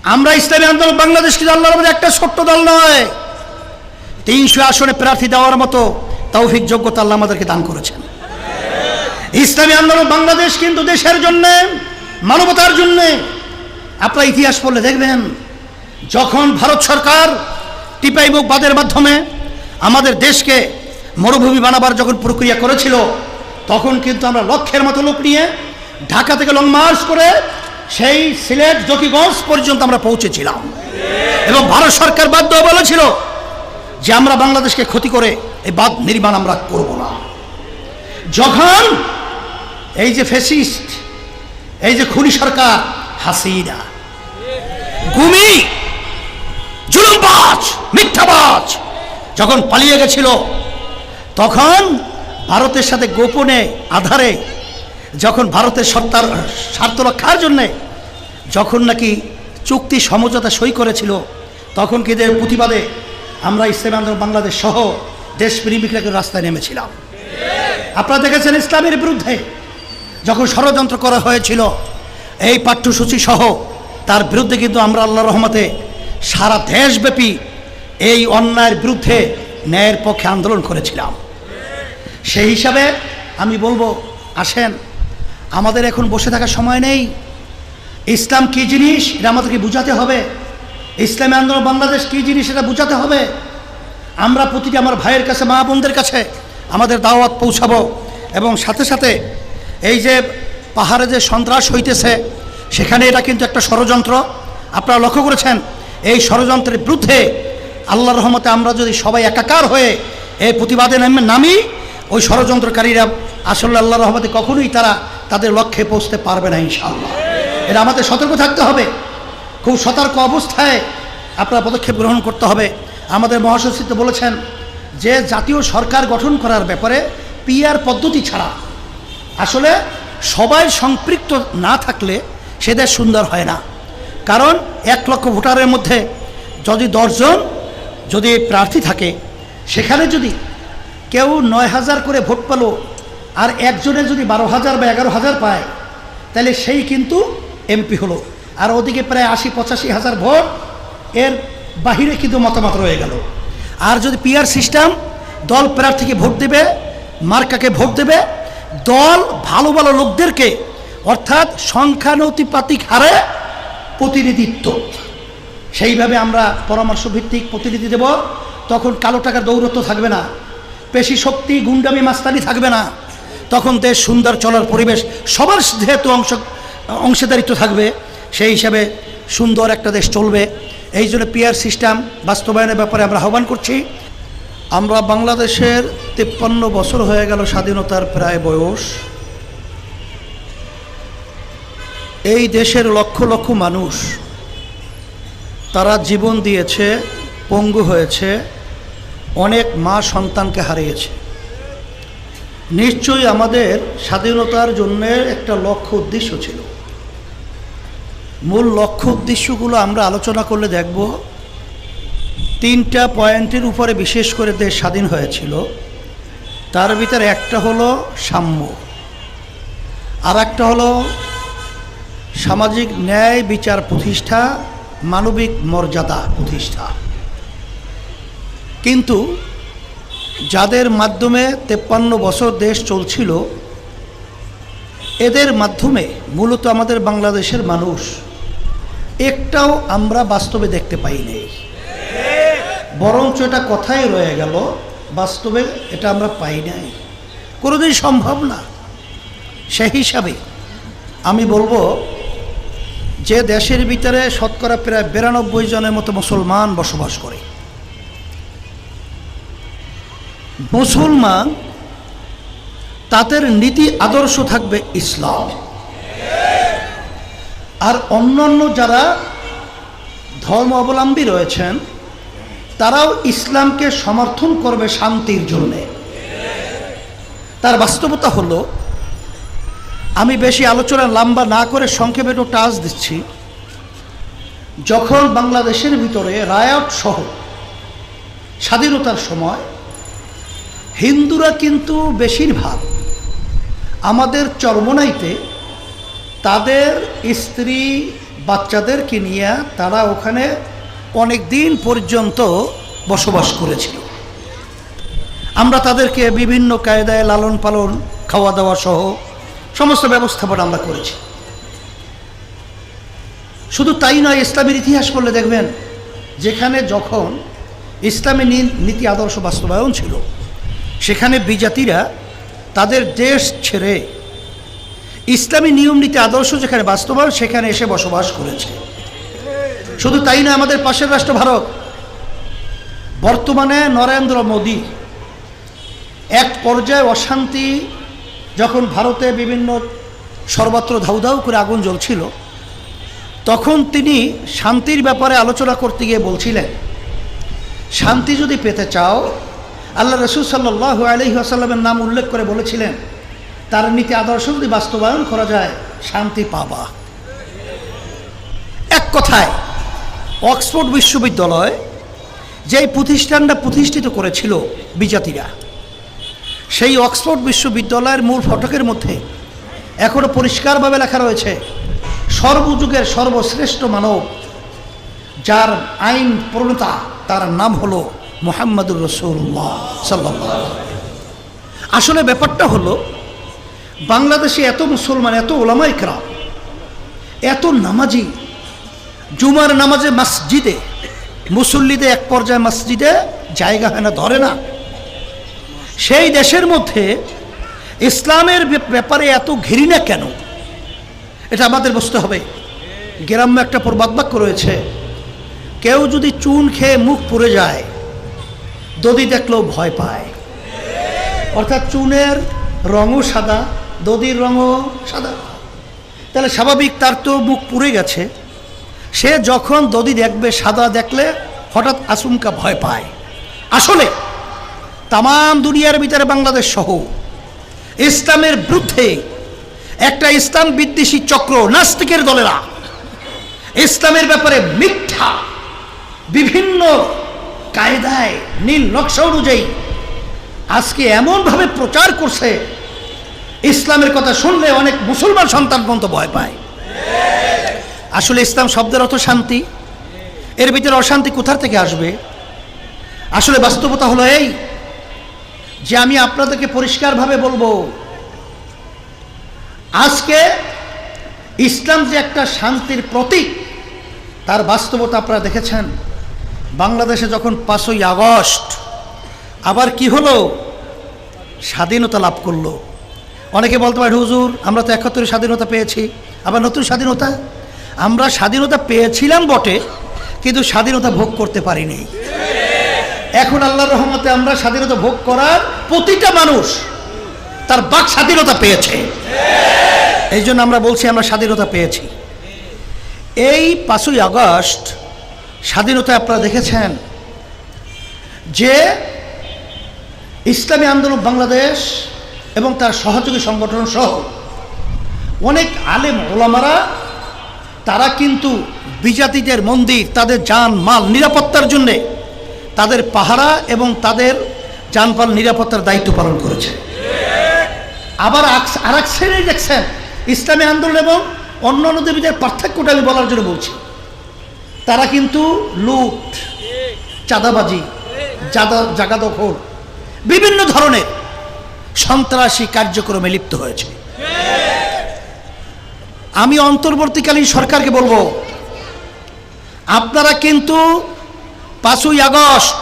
আমরা ইসলামী আন্দোলন বাংলাদেশ কিন্তু আল্লাহর মধ্যে একটা ছোট্ট দল নয়, 300 আসনে প্রার্থী দেওয়ার মতো তৌফিক যোগ্যতা আল্লাহ আমাদেরকে দান করেছেন। ইসলামী আন্দোলন বাংলাদেশ কিন্তু দেশের জন্য, মানবতার জন্য। আপনারা ইতিহাস পড়লে দেখবেন, যখন ভারত সরকার টিপাই মুখবাদের মাধ্যমে আমাদের দেশকে মরুভূমি বানাবার যখন প্রক্রিয়া করেছিল, তখন কিন্তু আমরা লক্ষের মতো লোক নিয়ে ঢাকা থেকে লং মার্চ করে সেই সিলেট জকিগঞ্জ পর্যন্ত আমরা পৌঁছেছিলাম। এবং ভারত সরকার বাধ্য বলেছিল যে আমরা বাংলাদেশকে ক্ষতি করে এই বাঁধ নির্মাণ আমরা করব না। যখন এই যে ফ্যাসিস্ট, এই যে খুনি সরকার হাসিনা, গুমি, জুলুমবাজ, মিথ্যাবাজ যখন পালিয়ে গেছিল, তখন ভারতের সাথে গোপনে আধারে যখন ভারতের সত্তার স্বার্থ রক্ষার জন্যে যখন নাকি চুক্তি সমঝোতা সই করেছিল, তখন কি এদের প্রতিবাদে আমরা ইসলামী আন্দোলন বাংলাদেশ সহ দেশপ্রেমিকরা রাস্তায় নেমেছিলাম। আপনারা দেখেছেন ইসলামের বিরুদ্ধে যখন ষড়যন্ত্র করা হয়েছিল এই পাঠ্যসূচি সহ, তার বিরুদ্ধে কিন্তু আমরা আল্লাহর রহমতে সারা দেশব্যাপী এই অন্যায়ের বিরুদ্ধে ন্যায়ের পক্ষে আন্দোলন করেছিলাম। সেই হিসাবে আমি বলবো, আসেন, আমাদের এখন বসে থাকার সময় নেই। ইসলাম কী জিনিস এটা আমাদেরকে বুঝাতে হবে। ইসলামী আন্দোলন বাংলাদেশ কী জিনিস এটা বুঝাতে হবে। আমরা প্রতিটি আমার ভাইয়ের কাছে, মা বোনদের কাছে আমাদের দাওয়াত পৌঁছাবো। এবং সাথে সাথে এই যে পাহাড়ে যে সন্ত্রাস হইতেছে, সেখানে এটা কিন্তু একটা ষড়যন্ত্র। আপনারা লক্ষ্য করেছেন, এই ষড়যন্ত্রের বিরুদ্ধে আল্লাহর রহমতে আমরা যদি সবাই একাকার হয়ে এই প্রতিবাদে নামি, ওই ষড়যন্ত্রকারীরা আসলে আল্লাহর রহমতে কখনোই তারা তাদের লক্ষ্যে পৌঁছতে পারবে না ইনশাআল্লাহ। এটা আমাদের সতর্ক থাকতে হবে, খুব সতর্ক অবস্থায় আপনারা পদক্ষেপ গ্রহণ করতে হবে। আমাদের মহাসচিব বলেছেন যে জাতীয় সরকার গঠন করার ব্যাপারে পিআর পদ্ধতি ছাড়া আসলে সবাই সম্পৃক্ত না থাকলে সে দেশ সুন্দর হয় না। কারণ 1 লক্ষ ভোটারের মধ্যে যদি 10 জন যদি প্রার্থী থাকে, সেখানে যদি কেউ 9,000 করে ভোট পেল আর একজনে যদি 12,000 বা 11,000 পায়, তাহলে সেই কিন্তু এমপি হলো। আর ওদিকে প্রায় 80-85 হাজার ভোট, এর বাহিরে কিন্তু মতামত রয়ে গেল। আর যদি পিআর সিস্টেম, দল প্রার্থীকে ভোট দেবে, মার্কাকে ভোট দেবে, দল ভালো ভালো লোকদেরকে, অর্থাৎ সংখ্যানুপাতিক হারে প্রতিনিধিত্ব, সেইভাবে আমরা পরামর্শ ভিত্তিক প্রতিনিধি দেব। তখন কালো টাকার দৌরত্ব থাকবে না, পেশি শক্তি, গুন্ডামি, মাস্তানি থাকবে না। তখন দেশ সুন্দর চলার পরিবেশ, সবার যেহেতু অংশীদারিত্ব থাকবে, সেই হিসাবে সুন্দর একটা দেশ চলবে। এই জন্য পিআর সিস্টেম বাস্তবায়নের ব্যাপারে আমরা আহ্বান করছি। আমরা বাংলাদেশের 53 বছর হয়ে গেল স্বাধীনতার প্রায় বয়স। এই দেশের লক্ষ লক্ষ মানুষ তারা জীবন দিয়েছে, পঙ্গু হয়েছে, অনেক মা সন্তানকে হারিয়েছে। নিশ্চয়ই আমাদের স্বাধীনতার জন্য একটা লক্ষ্য উদ্দেশ্য ছিল। মূল লক্ষ্য উদ্দেশ্যগুলো আমরা আলোচনা করলে দেখব 3টা পয়েন্টের উপরে বিশেষ করে দেশ স্বাধীন হয়েছিল। তার ভিতরে একটা হলো সাম্য, আর একটা হলো সামাজিক ন্যায় বিচার প্রতিষ্ঠা, মানবিক মর্যাদা প্রতিষ্ঠা। কিন্তু যাদের মাধ্যমে 53 বছর দেশ চলছিল, এদের মাধ্যমে মূলত আমাদের বাংলাদেশের মানুষ একটাও আমরা বাস্তবে দেখতে পাই নাই, বরঞ্চ এটা কথাই রয়ে গেল, বাস্তবে এটা আমরা পাই নাই, কোনোদিন সম্ভব না। সেই হিসাবে আমি বলবো যে দেশের ভিতরে শতকরা প্রায় 92 জনের মতো মুসলমান বসবাস করে। মুসলমান, তাদের নীতি আদর্শ থাকবে ইসলাম। আর অন্যান্য যারা ধর্ম অবলম্বী রয়েছেন, তারাও ইসলামকে সমর্থন করবে শান্তির জন্যে। তার বাস্তবতা হলো, আমি বেশি আলোচনা লম্বা না করে সংক্ষেপে একটু টাচ দিচ্ছি। যখন বাংলাদেশের ভিতরে রায়ট সহ স্বাধীনতার সময় হিন্দুরা কিন্তু বেশিরভাগ আমাদের চরমোনাইতে তাদের স্ত্রী, বাচ্চাদেরকে নিয়ে তারা ওখানে অনেক দিন পর্যন্ত বসবাস করেছিল। আমরা তাদেরকে বিভিন্ন কায়দায় লালন পালন, খাওয়া দাওয়া সহ সমস্ত ব্যবস্থাপনা আমরা করেছি। শুধু তাই নয়, ইসলামের ইতিহাস পড়লে দেখবেন যেখানে যখন ইসলামী নীতি আদর্শ বাস্তবায়ন ছিল সেখানে বিজাতিরা তাদের দেশ ছেড়ে ইসলামী নিয়ম নীতি আদর্শ যেখানে বাস্তবায়ন সেখানে এসে বসবাস করেছে। শুধু তাই না, আমাদের পাশের রাষ্ট্র ভারত, বর্তমানে নরেন্দ্র মোদী এক পর্যায়ে অশান্তি যখন ভারতে বিভিন্ন সর্বত্র ধাউ ধাউ করে আগুন জ্বলছিল, তখন তিনি শান্তির ব্যাপারে আলোচনা করতে গিয়ে বলছিলেন, শান্তি যদি পেতে চাও, আল্লাহ রসুল সাল্লাল্লাহু আলাইহি ওয়াসাল্লামের নাম উল্লেখ করে বলেছিলেন, তার নীতি আদর্শ যদি বাস্তবায়ন করা যায় শান্তি পাবা। এক কথায় অক্সফোর্ড বিশ্ববিদ্যালয় যেই প্রতিষ্ঠানটা প্রতিষ্ঠিত করেছিল বিজাতিরা, সেই অক্সফোর্ড বিশ্ববিদ্যালয়ের মূল ফটকের মধ্যে এখনও পরিষ্কারভাবে লেখা রয়েছে, সর্বযুগের সর্বশ্রেষ্ঠ মানব যার আইন প্রণেতা তার নাম হলো মুহাম্মদুর রাসূলুল্লাহ সাল্লাল্লাহু আলাইহি ওয়াসাল্লাম। আসলে ব্যাপারটা হলো, বাংলাদেশে এত মুসলমান, এত ওলামায়ে কেরাম, এত নামাজি, জুমার নামাজে মসজিদে মুসল্লিদের এক পর্যায়ে মসজিদে জায়গা হয় না, ধরে না। সেই দেশের মধ্যে ইসলামের ব্যাপারে এত ঘৃণা কেন, এটা আমাদের বুঝতে হবে। গ্রাম্য একটা প্রবাদ বাক্য রয়েছে, কেউ যদি চুন খেয়ে মুখ পুড়ে যায়, দধি দেখলেও ভয় পায়। অর্থাৎ চুনের রঙও সাদা, দধির রঙও সাদা, তাহলে স্বাভাবিক তার তো মুখ পুড়ে গেছে, সে যখন দধি দেখবে সাদা দেখলে হঠাৎ আচমকা ভয় পায়। আসলে তাম দুনিয়ার ভিতরে বাংলাদেশ সহ ইসলামের বিরুদ্ধে একটা ইসলাম বিদ্বেষী চক্র, নাস্তিকের দলেরা ইসলামের ব্যাপারে মিথ্যা বিভিন্ন কায়দায় নীল নকশা অনুযায়ী আজকে এমনভাবে প্রচার করছে, ইসলামের কথা শুনলে অনেক মুসলমান সন্তান পর্যন্ত ভয় পায়। আসলে ইসলাম শব্দের অর্থ শান্তি, এর ভিতরে অশান্তি কোথা থেকে আসবে? আসলে বাস্তবতা হলো এই যে আমি আপনাদেরকে পরিষ্কারভাবে বলবো, আজকে ইসলাম যে একটা শান্তির প্রতীক, তার বাস্তবতা আপনারা দেখেছেন। বাংলাদেশে যখন 5ই আগস্ট আবার কি হলো, স্বাধীনতা লাভ করলো। অনেকে বলতে পারে, হুজুর আমরা তো 71 স্বাধীনতা পেয়েছি, আবার নতুন স্বাধীনতা। আমরা স্বাধীনতা পেয়েছিলাম বটে, কিন্তু স্বাধীনতা ভোগ করতে পারিনি। এখন আল্লাহর রহমতে আমরা স্বাধীনতা ভোগ করার প্রতিটা মানুষ তার বাক স্বাধীনতা পেয়েছে। এই জন্য আমরা বলছি আমরা স্বাধীনতা পেয়েছি। এই 5ই আগস্ট স্বাধীনতায় আপনারা দেখেছেন যে ইসলামী আন্দোলন বাংলাদেশ এবং তার সহযোগী সংগঠন সহ অনেক আলেম ওলামারা তারা কিন্তু বিজাতিদের মন্দির, তাদের জান মাল নিরাপত্তার জন্যে তাদের পাহারা এবং তাদের জানমাল নিরাপত্তার দায়িত্ব পালন করেছে। আবার আর এক শ্রেণী দেখছেন, ইসলামী আন্দোলন এবং অন্যান্য দেবীদের পার্থক্যটা আমি বলার জন্য বলছি, তারা কিন্তু লুট, চাঁদাবাজি, জাগা দখল, বিভিন্ন ধরনের সন্ত্রাসী কার্যক্রমে লিপ্ত হয়েছে। আমি অন্তর্বর্তীকালীন সরকারকে বলবো, আপনারা কিন্তু 5ই আগস্ট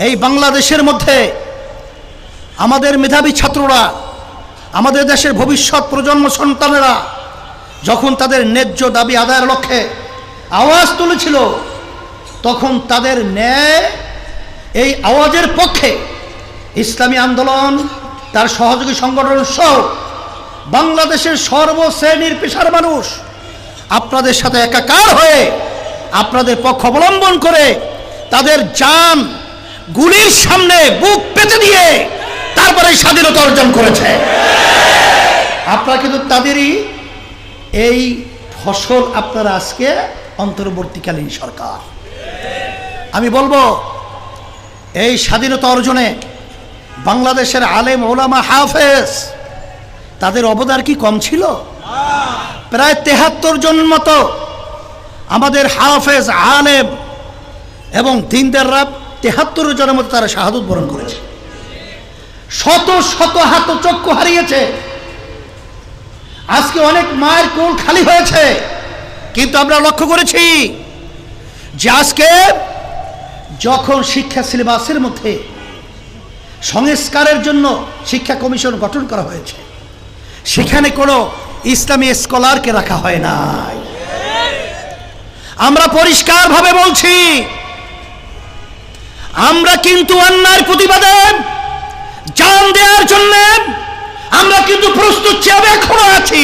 এই বাংলাদেশের মধ্যে আমাদের মেধাবী ছাত্ররা, আমাদের দেশের ভবিষ্যৎ প্রজন্ম সন্তানেরা যখন তাদের ন্যায্য দাবি আদায়ের লক্ষ্যে আওয়াজ তুলেছিল, তখন তাদের ন্যায় এই আওয়াজের পক্ষে ইসলামী আন্দোলন, তার সহযোগী সংগঠন সহ বাংলাদেশের সর্বশ্রেণীর পেশার মানুষ আপনাদের সাথে একাকার হয়ে আপনাদের পক্ষ অবলম্বন করে তাদের জান গুলির সামনে বুক পেতে দিয়ে তারপরে স্বাধীনতা অর্জন করেছে। আপনারা কিন্তু তাদেরই এই ফসল আপনারা আজকে অন্তর্বর্তীকালীন সরকার। আমি বলবো, এই স্বাধীনতা অর্জনে বাংলাদেশের আলেম ওলামা হাফেজ তাদের অবদান কি কম ছিল? প্রায় 73 জন মতো আমাদের হাফেজ, আলেম এবং দিনদাররা ৭৩ জনের মধ্যে তারা শাহাদত বরণ করেছে। শত শত হাত চক্ষু হারিয়েছে। আজকে অনেক মায়ের কোল খালি হয়েছে। কিন্তু আমরা লক্ষ্য করেছি যে আজকে যখন শিক্ষা সিলেবাসের মধ্যে সংস্কারের জন্য শিক্ষা কমিশন গঠন করা হয়েছে, সেখানে কোনো ইসলামী স্কলারকে রাখা হয় নাই। আমরা পরিষ্কারভাবে বলছি, আমরা কিন্তু অন্যায়ের প্রতিবাদে জান দেওয়ার জন্য আমরা কিন্তু প্রস্তুত চেয়ে এখনো আছি।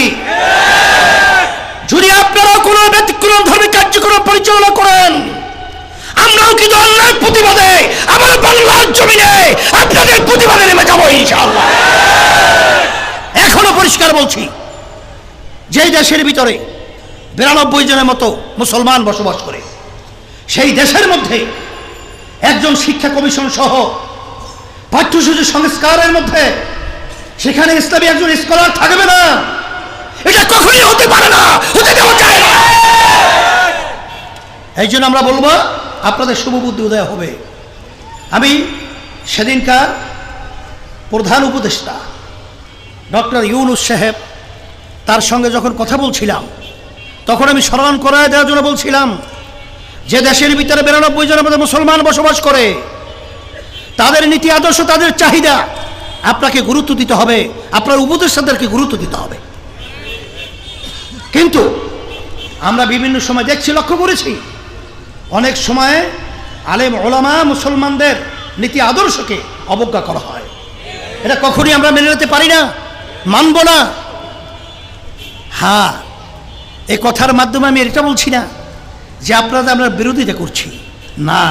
যদি আপনারা কোনো ব্যতিক্রম ধর্মী কার্যক্রম পরিচালনা করেন, আমরাও কিন্তু অন্যায়ের প্রতিবাদে আমার বাংলার জমিনে আপনাদের প্রতিবাদে নেমে যাবো ইনশাআল্লাহ। এখনো পরিষ্কার বলছি, যেই দেশের ভিতরে ৯২ জনের মতো মুসলমান বসবাস করে, সেই দেশের মধ্যে একজন শিক্ষা কমিশন সহ পাঠ্যসূচি সংস্কারের মধ্যে সেখানে ইসলামী একজন স্কলার থাকবে না, এটা কখনোই হতে পারে না, হতে দেওয়া যায় না। এই জন্য আমরা বলবো আপনাদের শুভবুদ্ধি উদয় হবে। আমি সেদিনকার প্রধান উপদেষ্টা ডক্টর ইউনুস সাহেব, তার সঙ্গে যখন কথা বলছিলাম, তখন আমি স্মরণ করায় দেওয়ার জন্য বলছিলাম যে দেশের ভিতরে ৯২ জনের মধ্যে মুসলমান বসবাস করে, তাদের নীতি আদর্শ, তাদের চাহিদা আপনাকে গুরুত্ব দিতে হবে, আপনার উপদেষ্টাদেরকে গুরুত্ব দিতে হবে। কিন্তু আমরা বিভিন্ন সময় দেখছি, লক্ষ্য করেছি, অনেক সময় আলেম ওলামা মুসলমানদের নীতি আদর্শকে অবজ্ঞা করা হয়। এটা কখনই আমরা মেনে নিতে পারি না, মানব না। হ্যাঁ, এই কথার মাধ্যমে আমি এটা বলছি না যে আপনাদের আমরা বিরোধিতা করছি, না,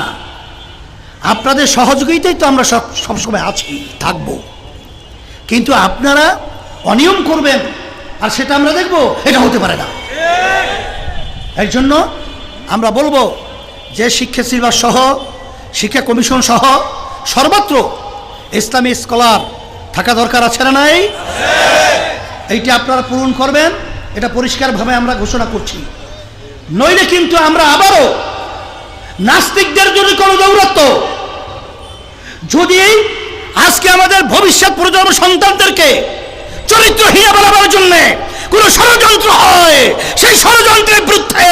আপনাদের সহযোগিতাই তো আমরা সবসময় আছি, থাকবো। কিন্তু আপনারা অনিয়ম করবেন আর সেটা আমরা দেখব, এটা হতে পারে না। এর জন্য আমরা বলবো যে শিক্ষা সিলেবাস সহ, শিক্ষা কমিশন সহ সর্বত্র ইসলামী স্কলার থাকা দরকার আছে না নাই? এইটা আপনারা পূরণ করবেন, এটা পরিষ্কারভাবে আমরা ঘোষণা করছি। নইলে কিন্তু আমরা আবারও নাস্তিকদের জন্য কোনো দৌরাত্ম্য, যদি আজকে আমাদের ভবিষ্যৎ প্রজন্ম সন্তানদেরকে চরিত্রহীন বানাবার জন্য কোন ষড়যন্ত্র হয়, সেই ষড়যন্ত্রের বিরুদ্ধে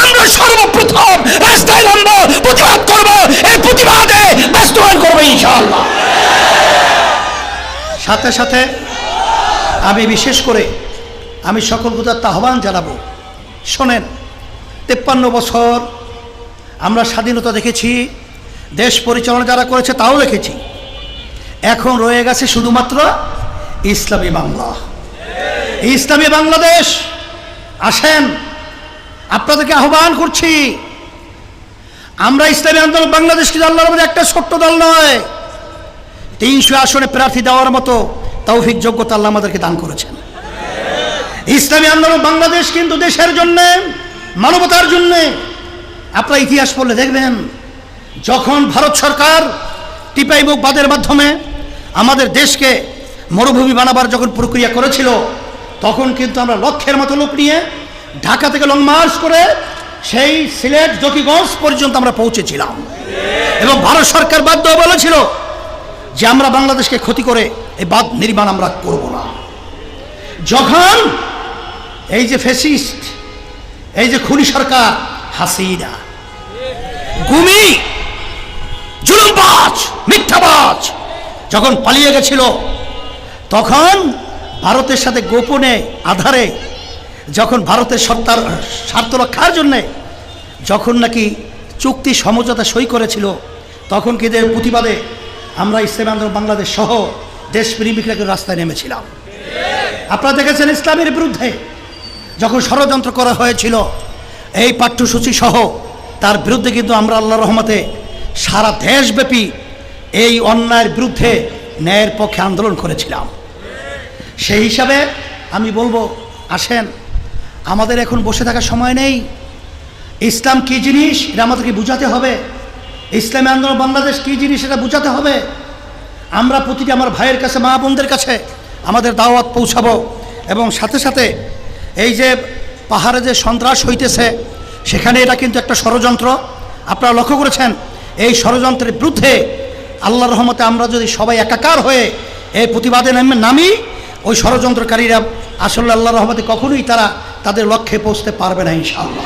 আমরা সর্বপ্রথম রাস্তায় নামবো, প্রতিবাদ করব, এই প্রতিবাদে বাস্তবায়ন করবো ইনশাআল্লাহ। সাথে সাথে আমি বিশেষ করে আমি সকল গুদার আহ্বান জানাবো, শোনেন, ৫৩ বছর আমরা স্বাধীনতা দেখেছি, দেশ পরিচালনা যারা করেছে তাও দেখেছি। এখন রয়ে গেছে শুধুমাত্র ইসলামী বাংলা, ইসলামী বাংলাদেশ। আসেন, আপনাদেরকে আহ্বান করছি, আমরা ইসলামী আন্দোলন বাংলাদেশ কিন্তু আল্লাহর মধ্যে একটা ছোট্ট দল নয়, ৩০০ আসনে প্রার্থী দেওয়ার মতো তৌফিক যোগ্যতা আল্লাহ আমাদেরকে দান করেছেন। ইসলামী আন্দোলন বাংলাদেশ কিন্তু দেশের জন্য, মানবতার জন্য। আপনারা ইতিহাস পড়লে দেখবেন, যখন ভারত সরকার টিপাই মুখবাদের মাধ্যমে আমাদের দেশকে মরুভূমি বানাবার যখন প্রক্রিয়া করেছিল, তখন কিন্তু আমরা লক্ষের মতো লোক নিয়ে ঢাকা থেকে লং মার্চ করে সেই সিলেট জকিগঞ্জ পর্যন্ত আমরা পৌঁছেছিলাম। এবং ভারত সরকার বাধ্য বলেছিল যে আমরা বাংলাদেশকে ক্ষতি করে এই বাঁধ নির্মাণ আমরা করব না। যখন এই যে ফ্যাসিস্ট, এই যে খুনি সরকার হাসিনা, গুমি, জুলুমবাজ, মিথ্যাবাজ যখন পালিয়ে গেছিল, তখন ভারতের সাথে গোপনে আধারে যখন ভারতের সত্তার স্বার্থ রক্ষার জন্যে যখন নাকি চুক্তি সমঝোতা সই করেছিল, তখন কিন্তু এর প্রতিবাদে আমরা ইসলামী আন্দোলন বাংলাদেশ সহ দেশপ্রেমিকরা রাস্তায় নেমেছিলাম। আপনারা দেখেছেন ইসলামের বিরুদ্ধে যখন ষড়যন্ত্র করা হয়েছিল, এই পাঠ্যসূচি সহ তার বিরুদ্ধে কিন্তু আমরা আল্লাহর রহমতে সারা দেশব্যাপী এই অন্যায়ের বিরুদ্ধে ন্যায়ের পক্ষে আন্দোলন করেছিলাম। সেই হিসাবে আমি বলবো, আসেন, আমাদের এখন বসে থাকার সময় নেই। ইসলাম কী জিনিস এটা আমাদেরকে বুঝাতে হবে, ইসলামী আন্দোলন বাংলাদেশ কী জিনিস এটা বুঝাতে হবে। আমরা প্রতিটি আমার ভাইয়ের কাছে, মা বোনদের কাছে আমাদের দাওয়াত পৌঁছাবো। এবং সাথে সাথে এই যে পাহাড়ে যে সন্ত্রাস হইতেছে, সেখানে এটা কিন্তু একটা ষড়যন্ত্র। আপনারা লক্ষ্য করেছেন, এই ষড়যন্ত্রের বিরুদ্ধে আল্লাহর রহমতে আমরা যদি সবাই একাকার হয়ে এই প্রতিবাদে নামি, ওই ষড়যন্ত্রকারীরা আসলে আল্লাহর রহমতে কখনোই তারা তাদের লক্ষ্যে পৌঁছতে পারবে না ইনশাআল্লাহ।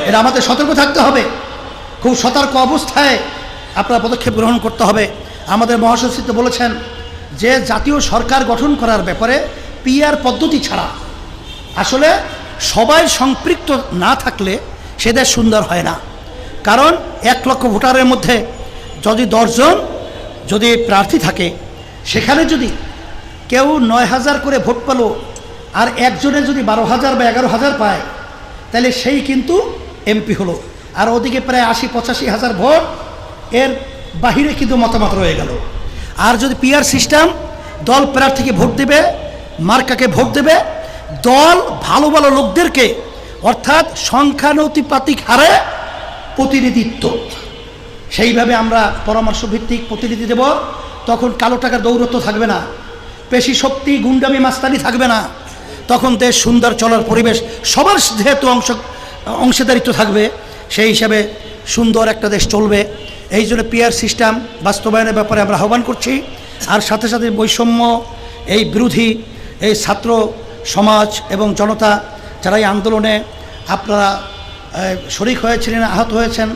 এটা আমাদের সতর্ক থাকতে হবে, খুব সতর্ক অবস্থায় আপনারা পদক্ষেপ গ্রহণ করতে হবে। আমাদের মহাসচিব বলেছেন যে জাতীয় সরকার গঠন করার ব্যাপারে পিআর পদ্ধতি ছাড়া আসলে সবাই সম্পৃক্ত না থাকলে সে দেশ সুন্দর হয় না। কারণ 1 লক্ষ ভোটারের মধ্যে যদি 10 জন যদি প্রার্থী থাকে, সেখানে যদি কেউ 9,000 করে ভোট পেল আর একজনে যদি 12,000 বা 11,000 পায়, তাহলে সেই কিন্তু এমপি হলো। আর ওদিকে প্রায় 80-85 হাজার ভোট, এর বাহিরে কিন্তু মতামত রয়ে গেল। আর যদি পিআর সিস্টেম, দল প্রার্থীকে ভোট দেবে, মার্কাকে ভোট দেবে, দল ভালো ভালো লোকদেরকে, অর্থাৎ সংখ্যানুপাতিক হারে প্রতিনিধিত্ব, সেইভাবে আমরা পরামর্শ ভিত্তিক প্রতিনিধি দেব। তখন কালো টাকার দৌরত্ব থাকবে না, পেশি শক্তি, গুন্ডামি, মাস্তানি থাকবে না। তখন দেশ সুন্দর চলার পরিবেশ, সবার যেহেতু অংশীদারিত্ব থাকবে, সেই হিসাবে সুন্দর একটা দেশ চলবে। এই জন্য পিআর সিস্টেম বাস্তবায়নের ব্যাপারে আমরা আহ্বান করছি। আর সাথে সাথে বৈষম্য এই বিরোধী এই ছাত্র সমাজ এবং জনতা যারা এই আন্দোলনে আপনারা শরিক হয়েছিলেন, আহত হয়েছেন,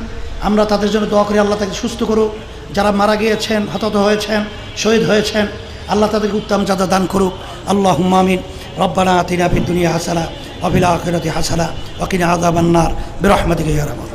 আমরা তাদের জন্য দোয়া করি, আল্লাহ তাকে সুস্থ করুক। যারা মারা গিয়েছেন, হতাহত হয়েছেন, শহীদ হয়েছেন, আল্লাহ তাদেরকে উত্তম জাযা দান করুক। আল্লাহুম্মা আমিন। রব্বানা আতিনা ফিদ দুনিয়া হাসানা ওয়া ফিল আখিরাতি হাসানা ওয়া কিনা আযাবান নার বিরহমাতিকা ইয়া রাহমান।